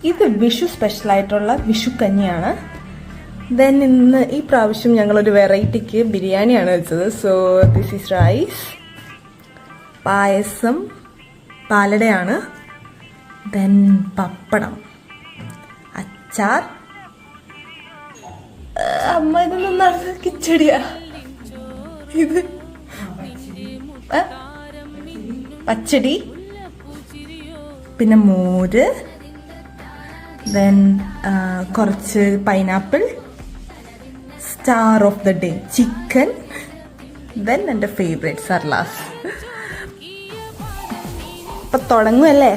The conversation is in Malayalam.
ഇത് വിഷു സ്പെഷ്യലായിട്ടുള്ള വിഷു കഞ്ഞിയാണ്. ദെൻ ഇന്ന് ഈ പ്രാവശ്യം ഞങ്ങളൊരു വെറൈറ്റിക്ക് ബിരിയാണിയാണ് വെച്ചത്. So this is rice, payasam, പാലടയാണ്, ദെൻ പപ്പടം, അച്ചാർ. അമ്മ ഇതൊന്നും നടന്നത് കിച്ചടിയാ. ഇത് പച്ചടി, പിന്നെ മോര്, ദെൻ കുറച്ച് pineapple, star of the day chicken, then എൻ്റെ ഫേവറേറ്റ് സർലാസ്. അപ്പൊ തുടങ്ങുമല്ലേ?